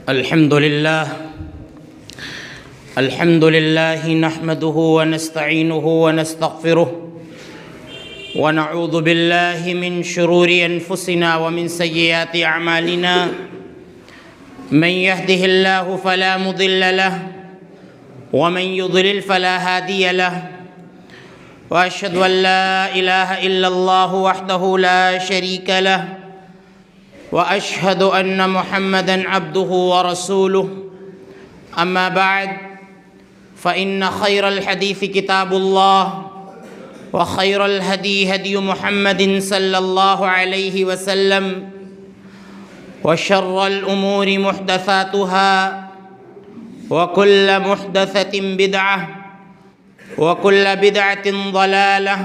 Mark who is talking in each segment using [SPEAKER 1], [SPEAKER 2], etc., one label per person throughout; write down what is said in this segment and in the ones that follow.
[SPEAKER 1] الحمد لله نحمده ونستعينه ونستغفره ونعوذ بالله من شرور أنفسنا ومن سيئات أعمالنا من يهده الله فلا مضل له ومن يضلل فلا هادي له وأشهد أن لا إله إلا الله وحده لا شريك له وأشهد أن محمدًا عبده ورسوله أما بعد فإن خير الحديث كتاب الله وخير الهدي هدي محمد صلى الله عليه وسلم وشر الأمور محدثاتها وكل محدثة بدعة وكل بدعة ضلالة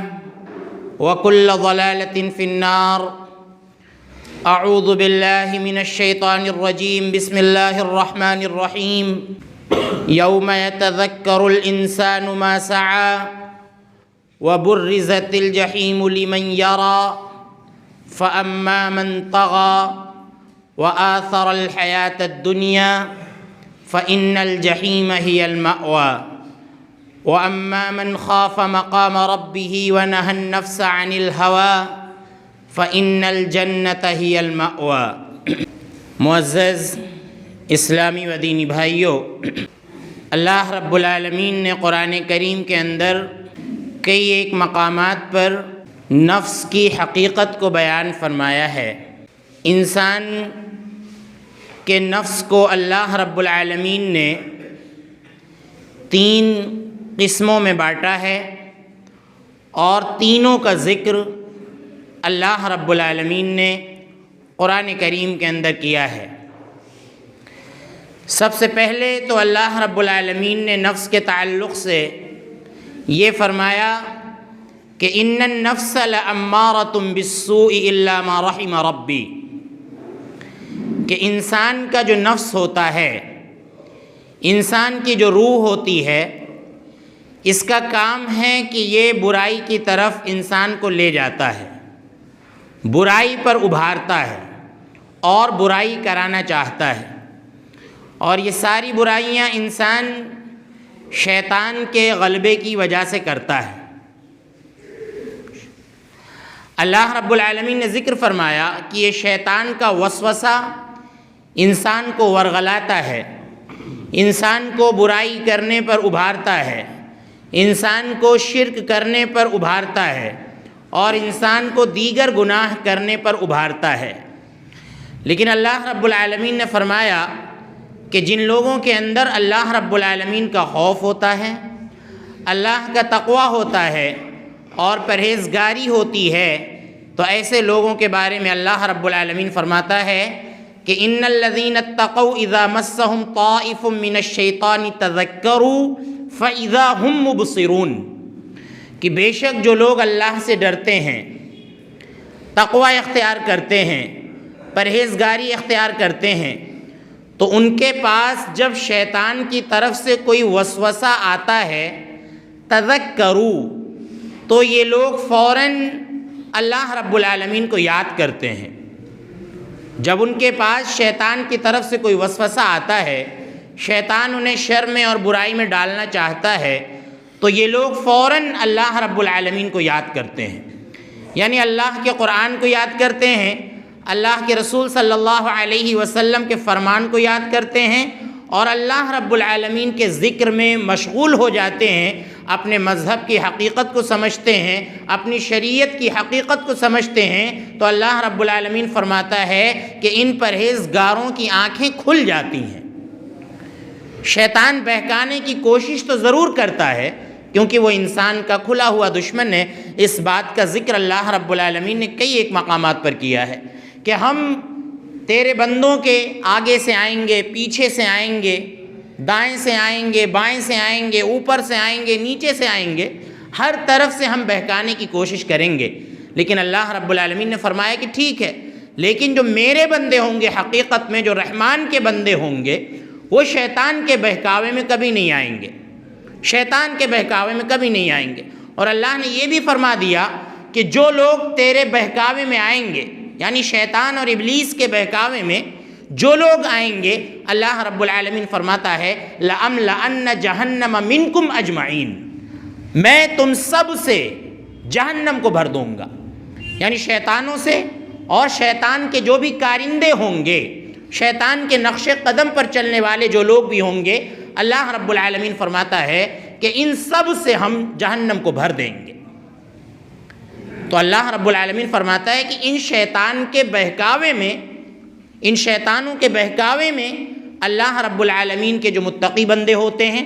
[SPEAKER 1] وكل ضلالة في النار اعوذ باللہ من الشیطان الرجیم بسم اللہ الرحمن الرحیم یوم یتذکر الانسان ما سعى وبرزت الجحیم لمن یرى فاما من طغى وآثر الحیاة الدنیا فإن الجحیم هی المأوى واما من خاف مقام ربه ونهى النفس عن الهوى فإن الجنة هي المأوى۔ معزز اسلامی و دینی بھائیوں، اللہ رب العالمین نے قرآن کریم کے اندر کئی ایک مقامات پر نفس کی حقیقت کو بیان فرمایا ہے۔ انسان کے نفس کو اللہ رب العالمین نے 3 قسموں میں بانٹا ہے اور تینوں کا ذکر اللہ رب العالمین نے قرآن کریم کے اندر کیا ہے۔ سب سے پہلے تو اللہ رب العالمین نے نفس کے تعلق سے یہ فرمایا کہ ان النفس لأمارة بالسوء الا ما رحم ربی، کہ انسان کا جو نفس ہوتا ہے، انسان کی جو روح ہوتی ہے، اس کا کام ہے کہ یہ برائی کی طرف انسان کو لے جاتا ہے، برائی پر ابھارتا ہے اور برائی کرانا چاہتا ہے، اور یہ ساری برائیاں انسان شیطان کے غلبے کی وجہ سے کرتا ہے۔ اللہ رب العالمین نے ذکر فرمایا کہ یہ شیطان کا وسوسہ انسان کو ورغلاتا ہے، انسان کو برائی کرنے پر ابھارتا ہے، انسان کو شرک کرنے پر ابھارتا ہے اور انسان کو دیگر گناہ کرنے پر ابھارتا ہے۔ لیکن اللہ رب العالمین نے فرمایا کہ جن لوگوں کے اندر اللہ رب العالمین کا خوف ہوتا ہے، اللہ کا تقوی ہوتا ہے اور پرہیزگاری ہوتی ہے، تو ایسے لوگوں کے بارے میں اللہ رب العالمین فرماتا ہے کہ ان الذین اتقوا اذا مسهم طائف من الشیطان تذکروا فاذا هم مبصرون، کہ بے شک جو لوگ اللہ سے ڈرتے ہیں، تقوی اختیار کرتے ہیں، پرہیزگاری اختیار کرتے ہیں، تو ان کے پاس جب شیطان کی طرف سے کوئی وسوسہ آتا ہے، تذکروا، تو یہ لوگ فوراً اللہ رب العالمین کو یاد کرتے ہیں۔ جب ان کے پاس شیطان کی طرف سے کوئی وسوسہ آتا ہے، شیطان انہیں شر میں اور برائی میں ڈالنا چاہتا ہے، تو یہ لوگ فوراً اللہ رب العالمین کو یاد کرتے ہیں، یعنی اللہ کے قرآن کو یاد کرتے ہیں، اللہ کے رسول صلی اللہ علیہ وسلم کے فرمان کو یاد کرتے ہیں اور اللہ رب العالمین کے ذکر میں مشغول ہو جاتے ہیں، اپنے مذہب کی حقیقت کو سمجھتے ہیں، اپنی شریعت کی حقیقت کو سمجھتے ہیں، تو اللہ رب العالمین فرماتا ہے کہ ان پرہیزگاروں کی آنکھیں کھل جاتی ہیں۔ شیطان بہکانے کی کوشش تو ضرور کرتا ہے، کیونکہ وہ انسان کا کھلا ہوا دشمن ہے۔ اس بات کا ذکر اللہ رب العالمین نے کئی ایک مقامات پر کیا ہے کہ ہم تیرے بندوں کے آگے سے آئیں گے، پیچھے سے آئیں گے، دائیں سے آئیں گے، بائیں سے آئیں گے، اوپر سے آئیں گے، نیچے سے آئیں گے، ہر طرف سے ہم بہکانے کی کوشش کریں گے۔ لیکن اللہ رب العالمین نے فرمایا کہ ٹھیک ہے، لیکن جو میرے بندے ہوں گے، حقیقت میں جو رحمان کے بندے ہوں گے، وہ شیطان کے بہکاوے میں کبھی نہیں آئیں گے، شیطان کے بہکاوے میں کبھی نہیں آئیں گے۔ اور اللہ نے یہ بھی فرما دیا کہ جو لوگ تیرے بہکاوے میں آئیں گے، یعنی شیطان اور ابلیس کے بہکاوے میں جو لوگ آئیں گے اللہ رب العالمین فرماتا ہے لَأَمْلَأَنَّ جَهَنَّمَ مِنْكُمْ أَجْمَعِينَ، میں تم سب سے جہنم کو بھر دوں گا، یعنی شیطانوں سے اور شیطان کے جو بھی کارندے ہوں گے، شیطان کے نقش قدم پر چلنے والے جو لوگ بھی ہوں گے، اللہ رب العالمین فرماتا ہے کہ ان سب سے ہم جہنم کو بھر دیں گے۔ تو اللہ رب العالمین فرماتا ہے کہ ان شیطان کے بہکاوے میں، ان شیطانوں کے بہکاوے میں اللہ رب العالمین کے جو متقی بندے ہوتے ہیں،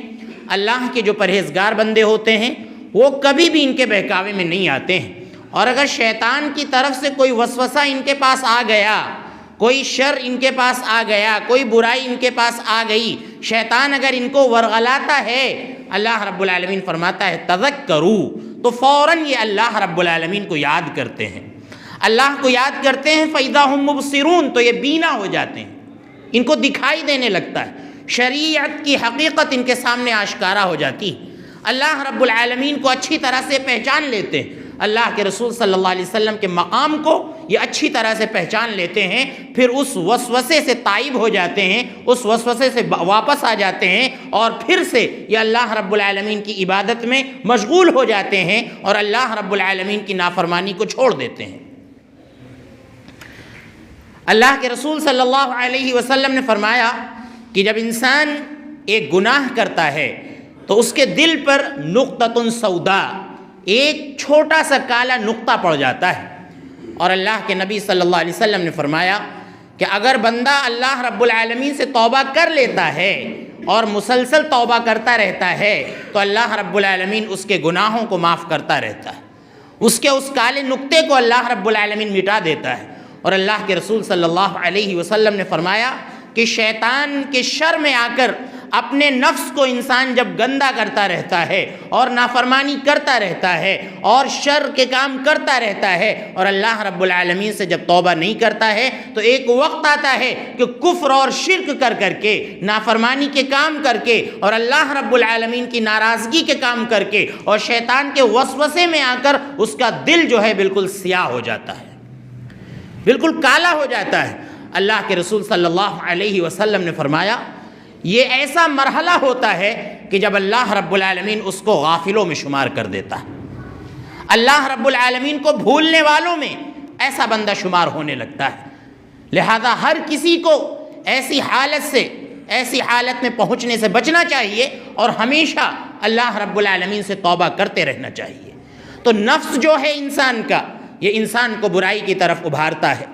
[SPEAKER 1] اللہ کے جو پرہیزگار بندے ہوتے ہیں، وہ کبھی بھی ان کے بہکاوے میں نہیں آتے ہیں۔ اور اگر شیطان کی طرف سے کوئی وسوسہ ان کے پاس آ گیا، کوئی شر ان کے پاس آ گیا، کوئی برائی ان کے پاس آ گئی، شیطان اگر ان کو ورغلاتا ہے، اللہ رب العالمین فرماتا ہے تذکروا، تو فوراً یہ اللہ رب العالمین کو یاد کرتے ہیں، اللہ کو یاد کرتے ہیں، فَإِذَا هُمْ مُبْصِرُونَ، تو یہ بینا ہو جاتے ہیں، ان کو دکھائی دینے لگتا ہے، شریعت کی حقیقت ان کے سامنے آشکارا ہو جاتی ہے، اللہ رب العالمین کو اچھی طرح سے پہچان لیتے ہیں، اللہ کے رسول صلی اللہ علیہ وسلم کے مقام کو یہ اچھی طرح سے پہچان لیتے ہیں، پھر اس وسوسے سے تائب ہو جاتے ہیں، اس وسوسے سے واپس آ جاتے ہیں، اور پھر سے یہ اللہ رب العالمین کی عبادت میں مشغول ہو جاتے ہیں اور اللہ رب العالمین کی نافرمانی کو چھوڑ دیتے ہیں۔ اللہ کے رسول صلی اللہ علیہ وسلم نے فرمایا کہ جب انسان ایک گناہ کرتا ہے تو اس کے دل پر نقطۃ سودا، ایک چھوٹا سا کالا نقطہ پڑ جاتا ہے، اور اللہ کے نبی صلی اللہ علیہ وسلم نے فرمایا کہ اگر بندہ اللہ رب العالمین سے توبہ کر لیتا ہے اور مسلسل توبہ کرتا رہتا ہے تو اللہ رب العالمین اس کے گناہوں کو معاف کرتا رہتا ہے، اس کے اس کالے نقطے کو اللہ رب العالمین مٹا دیتا ہے۔ اور اللہ کے رسول صلی اللہ علیہ وسلم نے فرمایا کہ شیطان کے شر میں آ کر اپنے نفس کو انسان جب گندا کرتا رہتا ہے اور نافرمانی کرتا رہتا ہے اور شر کے کام کرتا رہتا ہے اور اللہ رب العالمین سے جب توبہ نہیں کرتا ہے تو ایک وقت آتا ہے کہ کفر اور شرک کر کر کے، نافرمانی کے کام کر کے اور اللہ رب العالمین کی ناراضگی کے کام کر کے اور شیطان کے وسوسے میں آ کر اس کا دل جو ہے بالکل سیاہ ہو جاتا ہے، بالکل کالا ہو جاتا ہے۔ اللہ کے رسول صلی اللہ علیہ وسلم نے فرمایا یہ ایسا مرحلہ ہوتا ہے کہ جب اللہ رب العالمین اس کو غافلوں میں شمار کر دیتا ہے، اللہ رب العالمین کو بھولنے والوں میں ایسا بندہ شمار ہونے لگتا ہے۔ لہذا ہر کسی کو ایسی حالت سے، ایسی حالت میں پہنچنے سے بچنا چاہیے اور ہمیشہ اللہ رب العالمین سے توبہ کرتے رہنا چاہیے۔ تو نفس جو ہے انسان کا، یہ انسان کو برائی کی طرف ابھارتا ہے،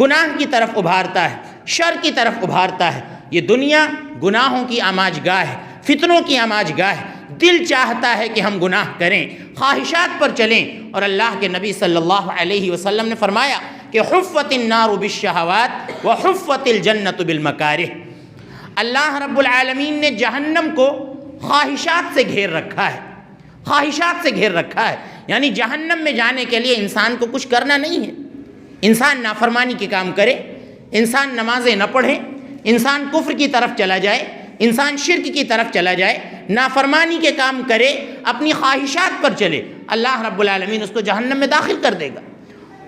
[SPEAKER 1] گناہ کی طرف ابھارتا ہے، شر کی طرف ابھارتا ہے۔ یہ دنیا گناہوں کی آماج گاہ ہے، فتنوں کی آماج گاہ ہے، دل چاہتا ہے کہ ہم گناہ کریں، خواہشات پر چلیں، اور اللہ کے نبی صلی اللہ علیہ وسلم نے فرمایا کہ حفت النار بالشہوات وحفت الجنت بالمکارہ، اللہ رب العالمین نے جہنم کو خواہشات سے گھیر رکھا ہے، خواہشات سے گھیر رکھا ہے، یعنی جہنم میں جانے کے لیے انسان کو کچھ کرنا نہیں ہے، انسان نافرمانی کے کام کرے، انسان نمازیں نہ پڑھے، انسان کفر کی طرف چلا جائے، انسان شرک کی طرف چلا جائے، نافرمانی کے کام کرے، اپنی خواہشات پر چلے، اللہ رب العالمین اس کو جہنم میں داخل کر دے گا۔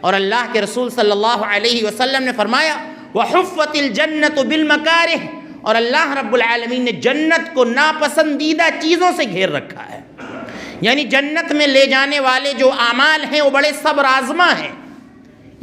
[SPEAKER 1] اور اللہ کے رسول صلی اللہ علیہ وسلم نے فرمایا وَحُفَّتِ الْجَنَّةُ بِالْمَكَارِهِ، اور اللہ رب العالمین نے جنت کو ناپسندیدہ چیزوں سے گھیر رکھا ہے، یعنی جنت میں لے جانے والے جو اعمال ہیں وہ بڑے صبر آزما ہیں۔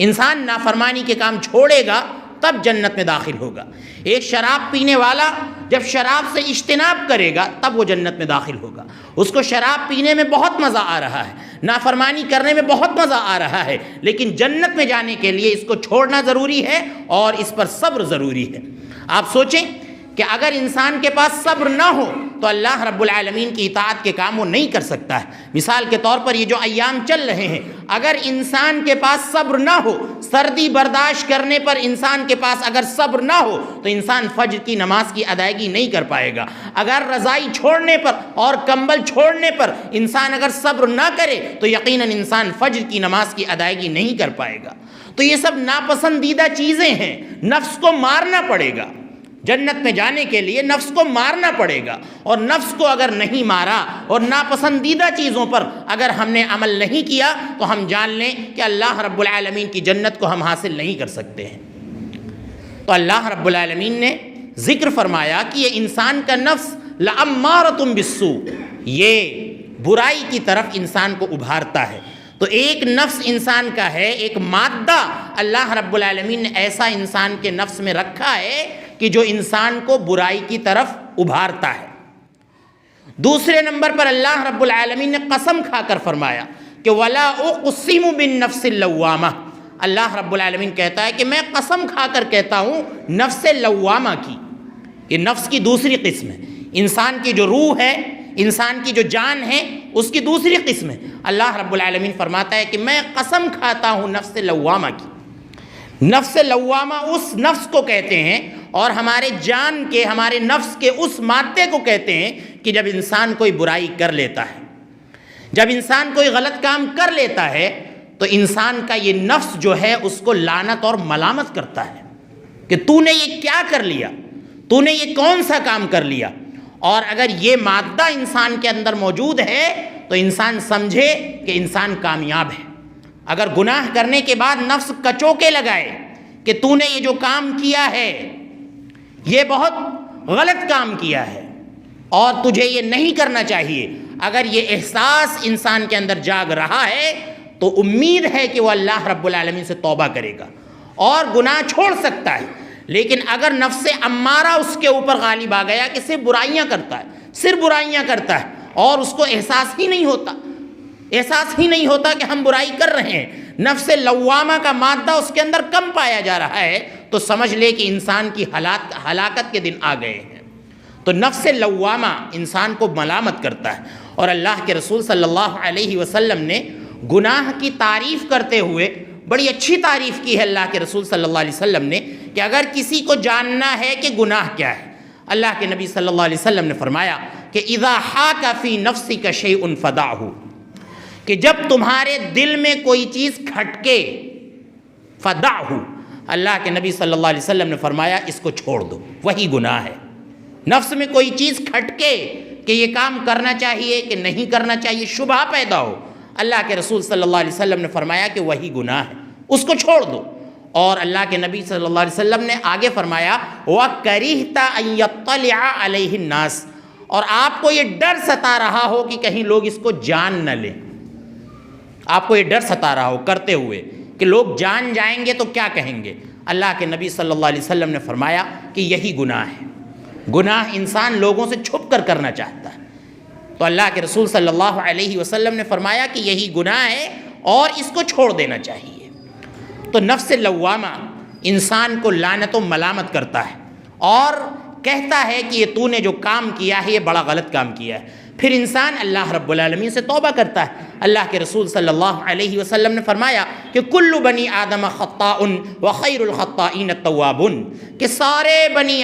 [SPEAKER 1] انسان نافرمانی کے کام چھوڑے گا تب جنت میں داخل ہوگا۔ ایک شراب پینے والا جب شراب سے اجتناب کرے گا تب وہ جنت میں داخل ہوگا۔ اس کو شراب پینے میں بہت مزہ آ رہا ہے، نافرمانی کرنے میں بہت مزہ آ رہا ہے، لیکن جنت میں جانے کے لیے اس کو چھوڑنا ضروری ہے اور اس پر صبر ضروری ہے۔ آپ سوچیں کہ اگر انسان کے پاس صبر نہ ہو تو اللہ رب العالمین کی اطاعت کے کام وہ نہیں کر سکتا ہے۔ مثال کے طور پر یہ جو ایام چل رہے ہیں، اگر انسان کے پاس صبر نہ ہو، سردی برداشت کرنے پر انسان کے پاس اگر صبر نہ ہو تو انسان فجر کی نماز کی ادائیگی نہیں کر پائے گا۔ اگر رضائی چھوڑنے پر اور کمبل چھوڑنے پر انسان اگر صبر نہ کرے تو یقیناً انسان فجر کی نماز کی ادائیگی نہیں کر پائے گا۔ تو یہ سب ناپسندیدہ چیزیں ہیں، نفس کو مارنا پڑے گا۔ جنت میں جانے کے لیے نفس کو مارنا پڑے گا، اور نفس کو اگر نہیں مارا اور ناپسندیدہ چیزوں پر اگر ہم نے عمل نہیں کیا تو ہم جان لیں کہ اللہ رب العالمین کی جنت کو ہم حاصل نہیں کر سکتے ہیں۔ تو اللہ رب العالمین نے ذکر فرمایا کہ یہ انسان کا نفس لَأَمَّارَةٌ بِالسُّوءِ، یہ برائی کی طرف انسان کو ابھارتا ہے۔ تو ایک نفس انسان کا ہے، ایک مادہ اللہ رب العالمین نے ایسا انسان کے نفس میں رکھا ہے کہ جو انسان کو برائی کی طرف ابھارتا ہے۔ دوسرے نمبر پر اللہ رب العالمین نے قسم کھا کر فرمایا کہ وَلَا أُقْسِمُ بِالنَّفْسِ اللَّوَّامَةِ، اللہ رب العالمین کہتا ہے کہ میں قسم کھا کر کہتا ہوں نفس لوامہ کی۔ یہ نفس کی دوسری قسم ہے، انسان کی جو روح ہے، انسان کی جو جان ہے، اس کی دوسری قسم ہے۔ اللہ رب العالمین فرماتا ہے کہ میں قسم کھاتا ہوں نفس لوامہ کی۔ نفس لوامہ اس نفس کو کہتے ہیں، اور ہمارے جان کے، ہمارے نفس کے اس مادے کو کہتے ہیں کہ جب انسان کوئی برائی کر لیتا ہے، جب انسان کوئی غلط کام کر لیتا ہے، تو انسان کا یہ نفس جو ہے اس کو لعنت اور ملامت کرتا ہے کہ تو نے یہ کیا کر لیا، تو نے یہ کون سا کام کر لیا۔ اور اگر یہ مادہ انسان کے اندر موجود ہے تو انسان سمجھے کہ انسان کامیاب ہے۔ اگر گناہ کرنے کے بعد نفس کچوکے لگائے کہ تو نے یہ جو کام کیا ہے یہ بہت غلط کام کیا ہے اور تجھے یہ نہیں کرنا چاہیے، اگر یہ احساس انسان کے اندر جاگ رہا ہے تو امید ہے کہ وہ اللہ رب العالمین سے توبہ کرے گا اور گناہ چھوڑ سکتا ہے۔ لیکن اگر نفس امارہ اس کے اوپر غالب آ گیا کہ صرف برائیاں کرتا ہے، صرف برائیاں کرتا ہے، اور اس کو احساس ہی نہیں ہوتا کہ ہم برائی کر رہے ہیں، نفس لوامہ کا مادہ اس کے اندر کم پایا جا رہا ہے، تو سمجھ لے کہ انسان کی ہلاکت کے دن آ گئے ہیں۔ تو نفس لوامہ انسان کو ملامت کرتا ہے، اور اللہ کے رسول صلی اللہ علیہ وسلم نے گناہ کی تعریف کرتے ہوئے بڑی اچھی تعریف کی ہے اللہ کے رسول صلی اللہ علیہ وسلم نے، کہ اگر کسی کو جاننا ہے کہ گناہ کیا ہے، اللہ کے نبی صلی اللہ علیہ وسلم نے فرمایا کہ اذا حاک فی نفسک شیء فدعہ، کہ جب تمہارے دل میں کوئی چیز کھٹکے، فدعہ، اللہ کے نبی صلی اللہ علیہ وسلم نے فرمایا اس کو چھوڑ دو، وہی گناہ ہے۔ نفس میں کوئی چیز کھٹکے کہ یہ کام کرنا چاہیے کہ نہیں کرنا چاہیے، شبہ پیدا ہو، اللہ کے رسول صلی اللہ علیہ وسلم نے فرمایا کہ وہی گناہ ہے، اس کو چھوڑ دو۔ اور اللہ کے نبی صلی اللہ علیہ وسلم نے آگے فرمایا وَكَرِهْتَ أَن يَطَّلِعَ عَلَيْهِ النَّاسِ، اور آپ کو یہ ڈر ستا رہا ہو کہ کہیں لوگ اس کو جان نہ لیں، آپ کو یہ ڈر ستا رہا ہو کرتے ہوئے کہ لوگ جان جائیں گے تو کیا کہیں گے، اللہ کے نبی صلی اللہ علیہ وسلم نے فرمایا کہ یہی گناہ ہے۔ گناہ انسان لوگوں سے چھپ کر کرنا چاہتا ہے، تو اللہ کے رسول صلی اللہ علیہ وسلم نے فرمایا کہ یہی گناہ ہے اور اس کو چھوڑ دینا چاہیے۔ تو نفس لوامہ انسان کو لعنت و ملامت کرتا ہے اور کہتا ہے کہ یہ تو نے جو کام کیا ہے یہ بڑا غلط کام کیا ہے، پھر انسان اللہ رب العالمین سے توبہ کرتا ہے۔ اللہ کے رسول صلی اللہ علیہ وسلم نے فرمایا کہ کل بنی آدم خطاء وخیر الخطائین التوابون، کہ سارے بنی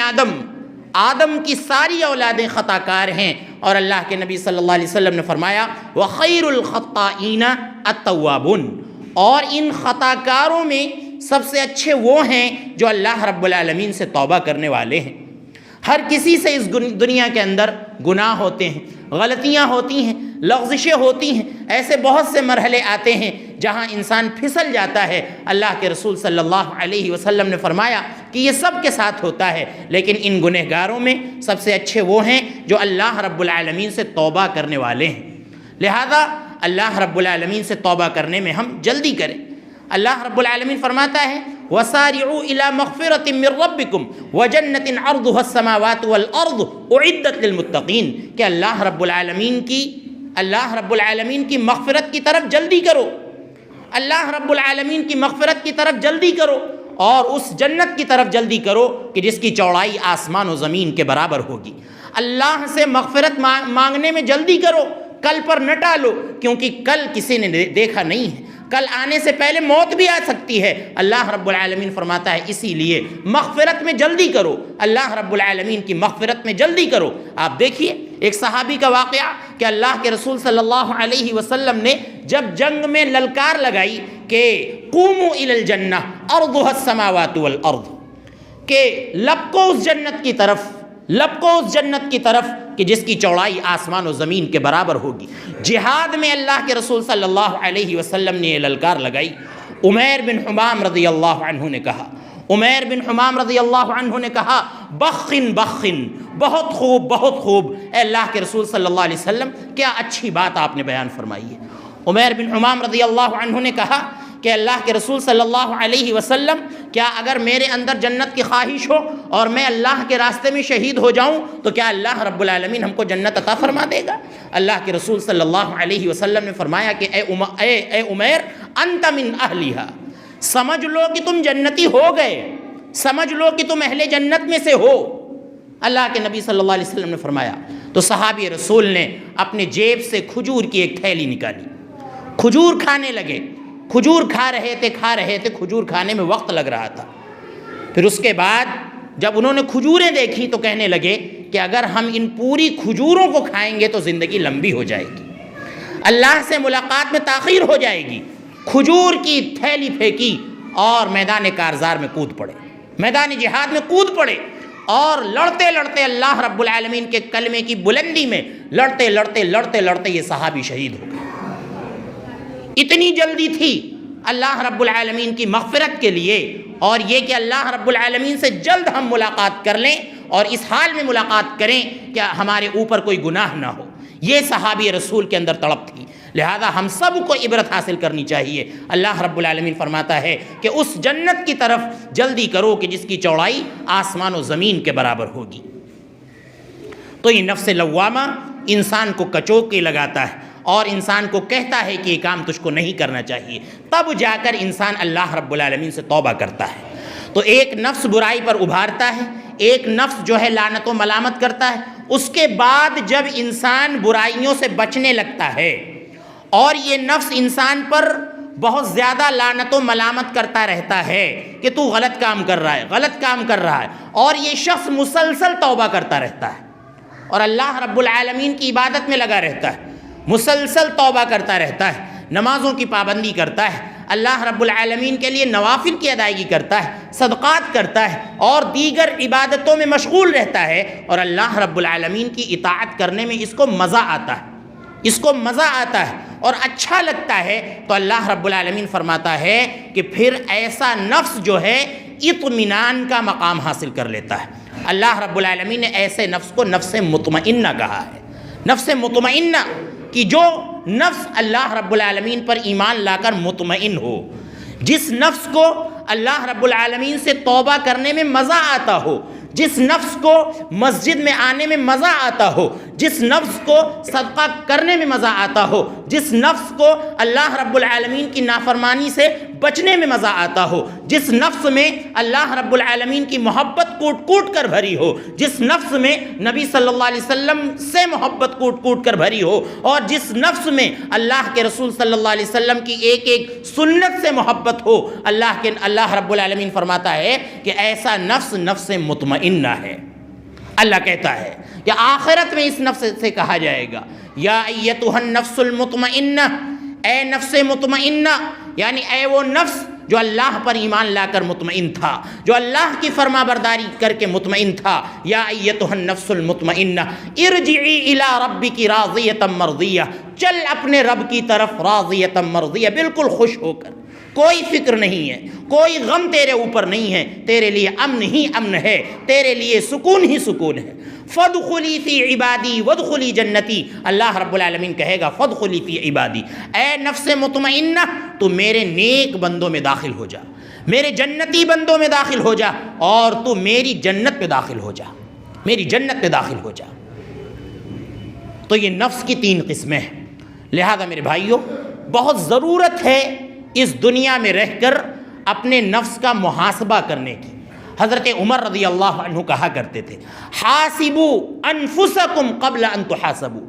[SPEAKER 1] آدم کی ساری اولادیں خطا کار ہیں، اور اللہ کے نبی صلی اللہ علیہ وسلم نے فرمایا وخیر الخطائین التوابون، اور ان خطا کاروں میں سب سے اچھے وہ ہیں جو اللہ رب العالمین سے توبہ کرنے والے ہیں۔ ہر کسی سے اس دنیا کے اندر گناہ ہوتے ہیں، غلطیاں ہوتی ہیں، لغزشیں ہوتی ہیں، ایسے بہت سے مرحلے آتے ہیں جہاں انسان پھسل جاتا ہے۔ اللہ کے رسول صلی اللہ علیہ وسلم نے فرمایا کہ یہ سب کے ساتھ ہوتا ہے، لیکن ان گنہگاروں میں سب سے اچھے وہ ہیں جو اللہ رب العالمین سے توبہ کرنے والے ہیں۔ لہذا اللہ رب العالمین سے توبہ کرنے میں ہم جلدی کریں۔ اللہ رب العالمین فرماتا ہے وَسَارِعُوا إِلَى مَغْفِرَةٍ مِّن رَّبِّكُمْ وَجَنَّةٍ عَرْضُهَا السَّمَاوَاتُ وَالْأَرْضُ أُعِدَّتْ لِلْمُتَّقِينَ، کہ اللہ رب العالمین کی مغفرت کی طرف جلدی کرو، اللہ رب العالمین کی مغفرت کی طرف جلدی کرو، اور اس جنت کی طرف جلدی کرو کہ جس کی چوڑائی آسمان و زمین کے برابر ہوگی۔ اللہ سے مغفرت مانگنے میں جلدی کرو، کل پر نہ ٹالو، کیونکہ کل کسی نے دیکھا نہیں ہے، کل آنے سے پہلے موت بھی آ سکتی ہے۔ اللہ رب العالمین فرماتا ہے اسی لیے مغفرت میں جلدی کرو، اللہ رب العالمین کی مغفرت میں جلدی کرو۔ آپ دیکھیے ایک صحابی کا واقعہ کہ اللہ کے رسول صلی اللہ علیہ وسلم نے جب جنگ میں للکار لگائی کہ قوموا الی الجنہ ارضها السماوات والارض، کہ لپکو اس جنت کی طرف، لپکو اس جنت کی طرف کہ جس کی چوڑائی آسمان و زمین کے برابر ہوگی۔ جہاد میں اللہ کے رسول صلی اللہ علیہ وسلم نے یہ للکار لگائی۔ عمیر بن حمام رضی اللہ عنہ نے کہا، عمیر بن حمام رضی اللہ عنہ نے کہا بخن بخن، بہت خوب بہت خوب، اے اللہ کے رسول صلی اللہ علیہ وسلم کیا اچھی بات آپ نے بیان فرمائی ہے۔ عمیر بن حمام رضی اللہ عنہ نے کہا کہ اللہ کے رسول صلی اللہ علیہ وسلم کیا اگر میرے اندر جنت کی خواہش ہو اور میں اللہ کے راستے میں شہید ہو جاؤں تو کیا اللہ رب العالمین ہم کو جنت عطا فرما دے گا؟ اللہ کے رسول صلی اللہ علیہ وسلم نے فرمایا کہ اے عمیر انت من اہلیہا، سمجھ لو کہ تم جنتی ہو گئے، سمجھ لو کہ تم اہل جنت میں سے ہو۔ اللہ کے نبی صلی اللہ علیہ وسلم نے فرمایا تو صحابی رسول نے اپنے جیب سے کھجور کی ایک تھیلی نکالی، کھجور کھانے لگے، کھجور کھا رہے تھے کھجور کھانے میں وقت لگ رہا تھا۔ پھر اس کے بعد جب انہوں نے کھجوریں دیکھی تو کہنے لگے کہ اگر ہم ان پوری کھجوروں کو کھائیں گے تو زندگی لمبی ہو جائے گی، اللہ سے ملاقات میں تاخیر ہو جائے گی۔ کھجور کی تھیلی پھینکی اور میدان کارزار میں کود پڑے، میدان جہاد میں کود پڑے، اور لڑتے لڑتے اللہ رب العالمین کے کلمے کی بلندی میں لڑتے لڑتے لڑتے لڑتے یہ صحابی شہید ہو گئے۔ اتنی جلدی تھی اللہ رب العالمین کی مغفرت کے لیے، اور یہ کہ اللہ رب العالمین سے جلد ہم ملاقات کر لیں اور اس حال میں ملاقات کریں کہ ہمارے اوپر کوئی گناہ نہ ہو، یہ صحابی رسول کے اندر تڑپ تھی۔ لہذا ہم سب کو عبرت حاصل کرنی چاہیے۔ اللہ رب العالمین فرماتا ہے کہ اس جنت کی طرف جلدی کرو کہ جس کی چوڑائی آسمان و زمین کے برابر ہوگی۔ تو یہ نفس لوامہ انسان کو کچوکے لگاتا ہے اور انسان کو کہتا ہے کہ یہ کام تجھ کو نہیں کرنا چاہیے، تب جا کر انسان اللہ رب العالمین سے توبہ کرتا ہے۔ تو ایک نفس برائی پر ابھارتا ہے، ایک نفس جو ہے لعنت و ملامت کرتا ہے، اس کے بعد جب انسان برائیوں سے بچنے لگتا ہے اور یہ نفس انسان پر بہت زیادہ لعنت و ملامت کرتا رہتا ہے کہ تو غلط کام کر رہا ہے، غلط کام کر رہا ہے، اور یہ شخص مسلسل توبہ کرتا رہتا ہے اور اللہ رب العالمین کی عبادت میں لگا رہتا ہے، مسلسل توبہ کرتا رہتا ہے، نمازوں کی پابندی کرتا ہے، اللہ رب العالمین کے لیے نوافل کی ادائیگی کرتا ہے، صدقات کرتا ہے اور دیگر عبادتوں میں مشغول رہتا ہے، اور اللہ رب العالمین کی اطاعت کرنے میں اس کو مزہ آتا ہے، اس کو مزہ آتا ہے اور اچھا لگتا ہے، تو اللہ رب العالمین فرماتا ہے کہ پھر ایسا نفس جو ہے اطمینان کا مقام حاصل کر لیتا ہے۔ اللہ رب العالمین نے ایسے نفس کو نفس مطمئنہ کہا ہے، نفس مطمئنہ کہ جو نفس اللہ رب العالمین پر ایمان لا کر مطمئن ہو، جس نفس کو اللہ رب العالمین سے توبہ کرنے میں مزہ آتا ہو، جس نفس کو مسجد میں آنے میں مزہ آتا ہو، جس نفس کو صدقہ کرنے میں مزہ آتا ہو، جس نفس کو اللہ رب العالمین کی نافرمانی سے بچنے میں مزہ آتا ہو، جس نفس میں اللہ رب العالمین کی محبت کوٹ کوٹ کر بھری ہو، جس نفس میں نبی صلی اللہ علیہ وسلم سے محبت کوٹ کوٹ کر بھری ہو، اور جس نفس میں اللہ کے رسول صلی اللہ علیہ وسلم کی ایک ایک سنت سے محبت ہو، اللہ رب العالمین فرماتا ہے کہ ایسا نفس نفس مطمئنہ ہے۔ اللہ کہتا ہے کہ آخرت میں اس نفس سے کہا جائے گا یا ایتھا النفس المطمئنہ، اے نفس مطمئنہ، یعنی اے وہ نفس جو اللہ پر ایمان لا کر مطمئن تھا، جو اللہ کی فرما برداری کر کے مطمئن تھا، یا ایتھا النفس المطمئنہ ارجعی الی ربک راضیۃ مرضیہ، چل اپنے رب کی طرف راضیۃ مرضیہ، بالکل خوش ہو کر، کوئی فکر نہیں ہے، کوئی غم تیرے اوپر نہیں ہے، تیرے لیے امن ہی امن ہے، تیرے لیے سکون ہی سکون ہے۔ فادخلی فی عبادی وادخلی جنتی، اللہ رب العالمین کہے گا فادخلی فی عبادی، اے نفس مطمئنہ تو میرے نیک بندوں میں داخل ہو جا، میرے جنتی بندوں میں داخل ہو جا، اور تو میری جنت میں داخل ہو جا، میری جنت میں داخل ہو جا۔ تو یہ نفس کی 3 قسمیں ہیں۔ لہذا میرے بھائیوں، بہت ضرورت ہے اس دنیا میں رہ کر اپنے نفس کا محاسبہ کرنے کی۔ حضرت عمر رضی اللہ عنہ کہا کرتے تھے حاسبوا انفسکم قبل ان تحاسبوا،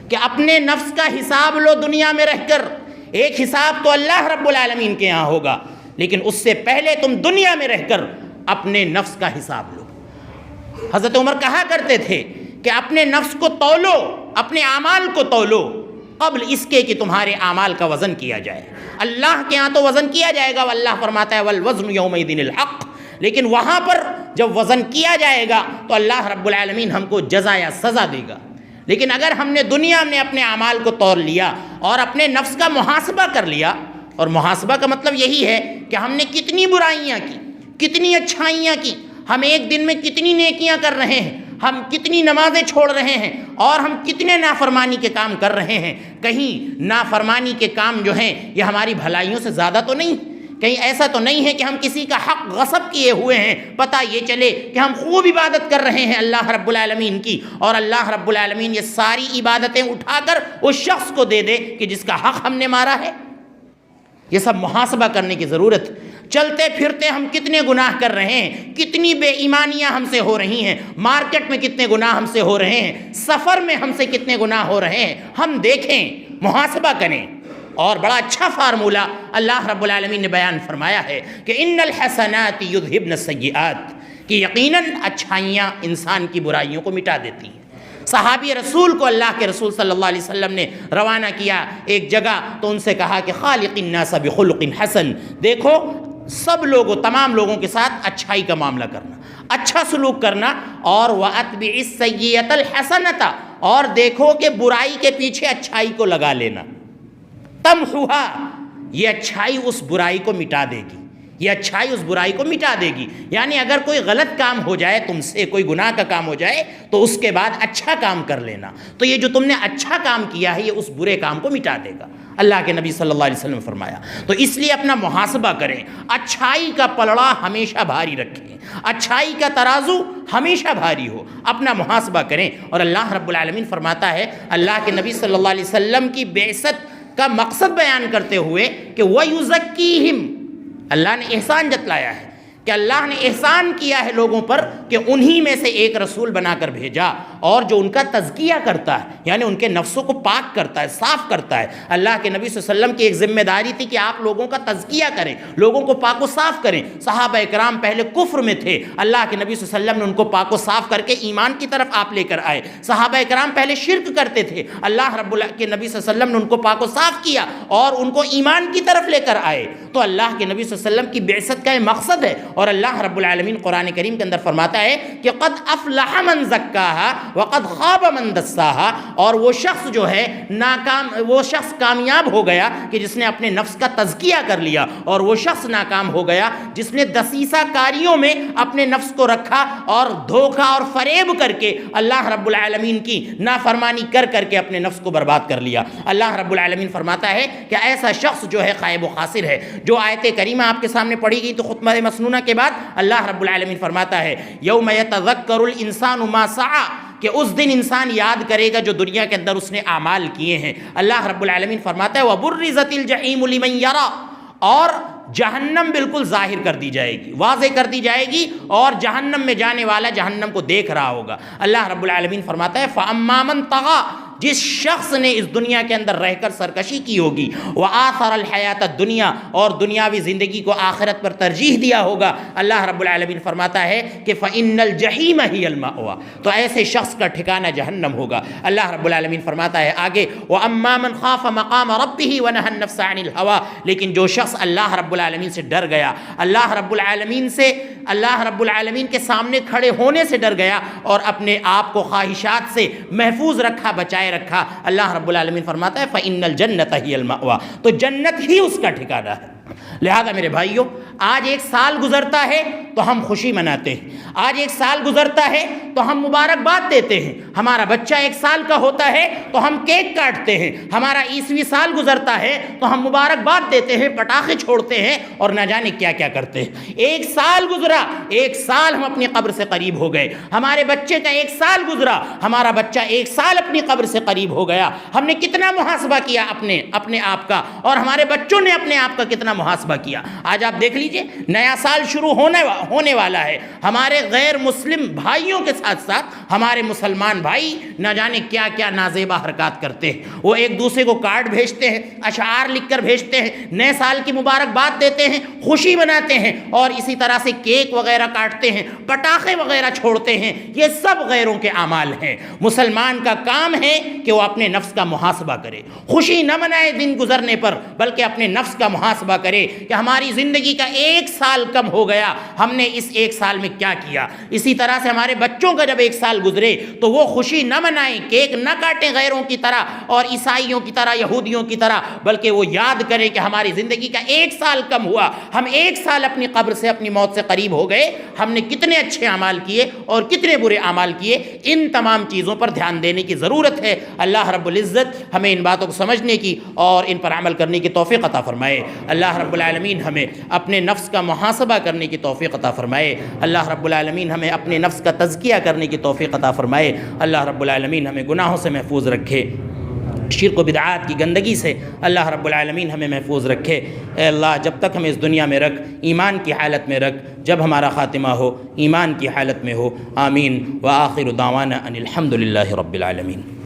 [SPEAKER 1] کہ اپنے نفس کا حساب لو دنیا میں رہ کر۔ ایک حساب تو اللہ رب العالمین کے ہاں ہوگا، لیکن اس سے پہلے تم دنیا میں رہ کر اپنے نفس کا حساب لو۔ حضرت عمر کہا کرتے تھے کہ اپنے نفس کو تولو، اپنے اعمال کو تولو قبل اس کے کہ تمہارے اعمال کا وزن کیا جائے۔ اللہ کے ہاں تو وزن کیا جائے گا، واللہ فرماتا ہے والوزن یومئذ الحق، لیکن وہاں پر جب وزن کیا جائے گا تو اللہ رب العالمین ہم کو جزا یا سزا دے گا۔ لیکن اگر ہم نے دنیا میں اپنے اعمال کو تول لیا اور اپنے نفس کا محاسبہ کر لیا، اور محاسبہ کا مطلب یہی ہے کہ ہم نے کتنی برائیاں کی، کتنی اچھائیاں کی، ہم ایک دن میں کتنی نیکیاں کر رہے ہیں، ہم کتنی نمازیں چھوڑ رہے ہیں، اور ہم کتنے نافرمانی کے کام کر رہے ہیں۔ کہیں نافرمانی کے کام جو ہیں یہ ہماری بھلائیوں سے زیادہ تو نہیں؟ کہیں ایسا تو نہیں ہے کہ ہم کسی کا حق غصب کیے ہوئے ہیں، پتہ یہ چلے کہ ہم خوب عبادت کر رہے ہیں اللہ رب العالمین کی، اور اللہ رب العالمین یہ ساری عبادتیں اٹھا کر اس شخص کو دے دے کہ جس کا حق ہم نے مارا ہے؟ یہ سب محاسبہ کرنے کی ضرورت۔ چلتے پھرتے ہم کتنے گناہ کر رہے ہیں، کتنی بے ایمانیاں ہم سے ہو رہی ہیں، مارکیٹ میں کتنے گناہ ہم سے ہو رہے ہیں، سفر میں ہم سے کتنے گناہ ہو رہے ہیں، ہم دیکھیں، محاسبہ کریں۔ اور بڑا اچھا فارمولہ اللہ رب العالمین نے بیان فرمایا ہے کہ ان الحسنات یذھبن السیئات، کہ یقیناً اچھائیاں انسان کی برائیوں کو مٹا دیتی ہیں۔ صحابی رسول کو اللہ کے رسول صلی اللہ علیہ وسلم نے روانہ کیا ایک جگہ، تو ان سے کہا کہ خالق الناس بخلق حسن، دیکھو سب لوگوں، تمام لوگوں کے ساتھ اچھائی کا معاملہ کرنا، اچھا سلوک کرنا، اور وَأَتْبِعِ السَّيِّئَةَ الْحَسَنَةَ، اور دیکھو کہ برائی کے پیچھے اچھائی کو لگا لینا، تمحوها، یہ اچھائی اس برائی کو مٹا دے گی، یہ اچھائی اس برائی کو مٹا دے گی۔ یعنی اگر کوئی غلط کام ہو جائے تم سے، کوئی گناہ کا کام ہو جائے، تو اس کے بعد اچھا کام کر لینا، تو یہ جو تم نے اچھا کام کیا ہے یہ اس برے کام کو مٹا دے گا، اللہ کے نبی صلی اللہ علیہ وسلم نے فرمایا۔ تو اس لیے اپنا محاسبہ کریں، اچھائی کا پلڑا ہمیشہ بھاری رکھیں، اچھائی کا ترازو ہمیشہ بھاری ہو، اپنا محاسبہ کریں۔ اور اللہ رب العالمین فرماتا ہے، اللہ کے نبی صلی اللہ علیہ وسلم کی بعثت کا مقصد بیان کرتے ہوئے کہ وَيُزَكِّيهِمْ، اللہ نے احسان جتلایا ہے کہ اللہ نے احسان کیا ہے لوگوں پر کہ انہی میں سے ایک رسول بنا کر بھیجا، اور جو ان کا تزکیہ کرتا ہے، یعنی ان کے نفسوں کو پاک کرتا ہے، صاف کرتا ہے۔ اللہ کے نبی صلی اللہ علیہ وسلم کی ایک ذمہ داری تھی کہ آپ لوگوں کا تزکیہ کریں، لوگوں کو پاک و صاف کریں۔ صحابہ کرام پہلے کفر میں تھے، اللہ کے نبی صلی اللہ علیہ وسلم نے ان کو پاک و صاف کر کے ایمان کی طرف آپ لے کر آئے۔ صحابہ کرام پہلے شرک کرتے تھے، اللہ رب کے نبی صلی اللہ علیہ وسلم نے ان کو پاک و صاف کیا اور ان کو ایمان کی طرف لے کر آئے۔ تو اللہ کے نبی صلی اللہ علیہ وسلم کی بعثت کا یہ مقصد ہے، اور اللہ رب العالمین قرآن کریم کے اندر فرماتا ہے کہ قد افلح من زکاہا وقد خاب من دساہا، اور وہ شخص جو ہے ناکام، وہ شخص کامیاب ہو گیا کہ جس نے اپنے نفس کا تزکیہ کر لیا، اور وہ شخص ناکام ہو گیا جس نے دسیسہ کاریوں میں اپنے نفس کو رکھا اور دھوکہ اور فریب کر کے اللہ رب العالمین کی نافرمانی کر کر کے اپنے نفس کو برباد کر لیا۔ اللہ رب العالمین فرماتا ہے کہ ایسا شخص جو ہے خائب و خاسر ہے۔ جو آیت کریمہ آپ کے سامنے پڑھی گئی تو خطبہ مسنونہ کے بعد اللہ رب العالمین فرماتا ہے یوم یتذکر الانسان ما سعی، کہ اس دن انسان یاد کرے گا جو دنیا کے اندر اس نے اعمال کیے ہیں۔ اللہ رب العالمین فرماتا ہے وَبُرِّزَتِ الْجَحِيمُ لِمَنْ يَرَى، اور جہنم بالکل ظاہر کر دی جائے گی، واضح کر دی جائے گی، اور جہنم میں جانے والا جہنم کو دیکھ رہا ہوگا۔ اللہ رب العالمین فرماتا ہے فَأَمَّا مَنْ طَغَى، جس شخص نے اس دنیا کے اندر رہ کر سرکشی کی ہوگی، وَآثَرَ الْحَيَاةَ الدُّنْيَا، اور دنیاوی زندگی کو آخرت پر ترجیح دیا ہوگا، اللہ رب العالمین فرماتا ہے کہ فَإِنَّ الْجَحِيمَ هِيَ الْمَأْوَى، تو ایسے شخص کا ٹھکانہ جہنم ہوگا۔ اللہ رب العالمین فرماتا ہے آگے وَأَمَّا مَنْ خَافَ مَقَامَ رَبِّهِ وَنَهَى النَّفْسَ عَنِ الْهَوَىٰ، لیکن جو شخص اللہ رب العالمین سے ڈر گیا، اللہ رب العالمین کے سامنے کھڑے ہونے سے ڈر گیا، اور اپنے آپ کو خواہشات سے محفوظ رکھا، بچائے رکھا، اللہ رب العالمین فرماتا ہے فَإِنَّ الْجَنَّةَ هِيَ الْمَأْوَىٰ، تو جنت ہی اس کا ٹھکانہ ہے۔ لہذا میرے بھائیوں، آج ایک سال گزرتا ہے تو ہم خوشی مناتے ہیں، آج ایک سال گزرتا ہے تو ہم مبارکباد دیتے ہیں، ہمارا بچہ ایک سال کا ہوتا ہے تو ہم کیک کاٹتے ہیں، ہمارا 20ویں سال گزرتا ہے تو ہم مبارکباد دیتے ہیں، پٹاخے چھوڑتے ہیں، اور نہ جانے کیا کیا کرتے ہیں۔ ایک سال گزرا، ایک سال ہم اپنی قبر سے قریب ہو گئے، ہمارے بچے کا ایک سال گزرا، ہمارا بچہ ایک سال اپنی قبر سے قریب ہو گیا۔ ہم نے کتنا محاسبہ کیا اپنے آپ کا، اور ہمارے بچوں نے اپنے آپ کا کتنا محاسبہ کیا۔ آج آپ دیکھ لیجئے، نیا سال شروع ہونے والا ہے، ہمارے غیر مسلم بھائیوں کے ساتھ ساتھ ہمارے مسلمان بھائی نہ جانے کیا کیا نازیبہ حرکات کرتے ہیں۔ وہ ایک دوسرے کو کارڈ بھیجتے ہیں، اشعار لکھ کر بھیجتے ہیں، نئے سال کی مبارکباد دیتے ہیں، خوشی مناتے ہیں، اور اسی طرح سے کیک وغیرہ کاٹتے ہیں، پٹاخے وغیرہ چھوڑتے ہیں۔ یہ سب غیروں کے اعمال ہیں۔ مسلمان کا کام ہے کہ وہ اپنے نفس کا محاسبہ کرے، خوشی نہ منائے دن گزرنے پر، بلکہ اپنے نفس کا محاسبہ کرے کہ ہماری زندگی کا ایک سال کم ہو گیا، ہم نے اس ایک سال میں کیا کیا؟ اسی طرح سے ہمارے بچوں کا جب ایک سال گزرے تو وہ خوشی نہ منائیں، کیک نہ کاٹیں غیروں کی طرح اور عیسائیوں کی طرح، یہودیوں کی طرح، بلکہ وہ یاد کریں کہ ہماری زندگی کا ایک سال کم ہوا، ہم ایک سال اپنی قبر سے، اپنی موت سے قریب ہو گئے، ہم نے کتنے اچھے اعمال کیے اور کتنے برے اعمال کیے۔ ان تمام چیزوں پر دھیان دینے کی ضرورت ہے۔ اللہ رب العزت ہمیں ان باتوں کو سمجھنے کی اور ان پر عمل کرنے کی توفیق عطا فرمائے۔ اللہ رب العالمین ہمیں اپنے نفس کا محاسبہ کرنے کی توفیق عطا فرمائے۔ اللہ رب العالمین ہمیں اپنے نفس کا تزکیہ کرنے کی توفیق عطا فرمائے۔ اللہ رب العالمین ہمیں گناہوں سے محفوظ رکھے، شرک و بدعات کی گندگی سے اللہ رب العالمین ہمیں محفوظ رکھے۔ اے اللہ، جب تک ہمیں اس دنیا میں رکھ، ایمان کی حالت میں رکھ، جب ہمارا خاتمہ ہو ایمان کی حالت میں ہو۔ آمین۔ وآخر دعوانا ان الحمد للہ رب العالمین۔